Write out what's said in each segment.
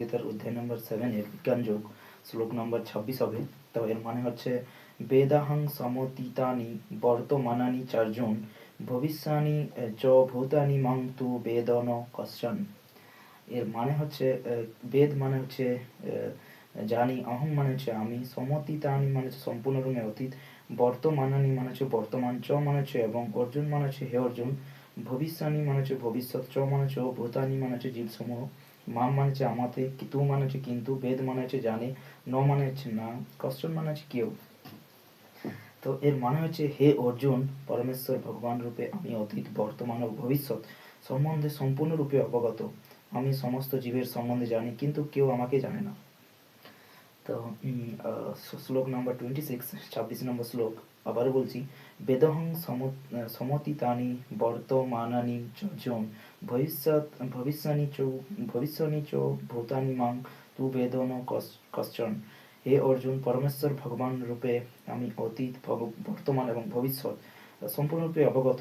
গীতার অধ্যায় নম্বর 7 এর বিজ্ঞান যোগ শ্লোক নম্বর 26 হবে। তো এর মানে হচ্ছে বেদাহং সমতীতানি বর্তমানানি চার্জুন ভবিষ্যানি চ ভূতানি মাং তু বেদন কশ্চন। এর মানে হচ্ছে বেদ মানে হচ্ছে জানি, অহং মানে হচ্ছে আমি, সমতীতানি মানে হচ্ছে সম্পূর্ণরূপে অতীত, বর্তমানানি মানে হচ্ছে বর্তমান, চ মানে হচ্ছে এবং, অর্জুন মানে হচ্ছে হে অর্জুন, ভবিষ্যানি মানে হচ্ছে ভবিষ্যৎ, চ মানে হচ্ছে ভূতানি মানে হচ্ছে জীবসমূহ, মাম মানে হচ্ছে আমাতে, তু মানে হচ্ছে কিন্তু, বেদ মানে হচ্ছে জানে, ন মানে হচ্ছে না, কশ্চন মানে হচ্ছে কেউ। তো এর মানে হচ্ছে হে অর্জুন, পরমেশ্বর ভগবান রূপে আমি অতীত, বর্তমান ও ভবিষ্যৎ সম্বন্ধে সম্পূর্ণরূপে অবগত। আমি সমস্ত জীবের সম্বন্ধে জানি, কিন্তু কেউ আমাকে জানে না। তো শ্লোক নাম্বার 26, 26 নম্বর শ্লোক আবার বলছি, বেদহং সমতীতানি বর্তমানানি জন ভবিষ্যানি চ ভূতানি মাং তু বেদন কশ্চন। হে অর্জুন, পরমেশ্বর ভগবান রূপে আমি অতীত, বর্তমান এবং ভবিষ্যৎ সম্পূর্ণরূপে অবগত,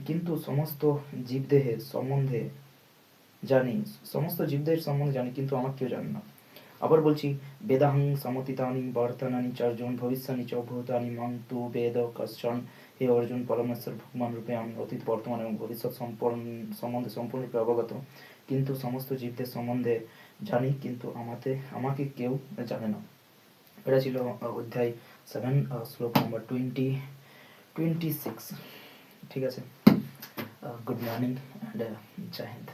কিন্তু সমস্ত জীবদেহের সম্বন্ধে জানি, কিন্তু আমার কেউ জানে না। আবার বলছি, বেদাহং সমতীতানি বর্তমানানি চার্জন ভবিষ্যানি চ ভূতানি মাং তু বেদ কশ্চন। হে অর্জুন, পরমেশ্বর ভগবান রূপে আমি অতীত, বর্তমান এবং ভবিষ্যৎ সম্বন্ধে সম্পূর্ণরূপে অবগত, কিন্তু সমস্ত জীবদের সম্বন্ধে জানি, কিন্তু আমাকে কেউ জানে না। এটা ছিল অধ্যায় 7 শ্লোক নম্বর 26। ঠিক আছে, good morning and Jai Hind.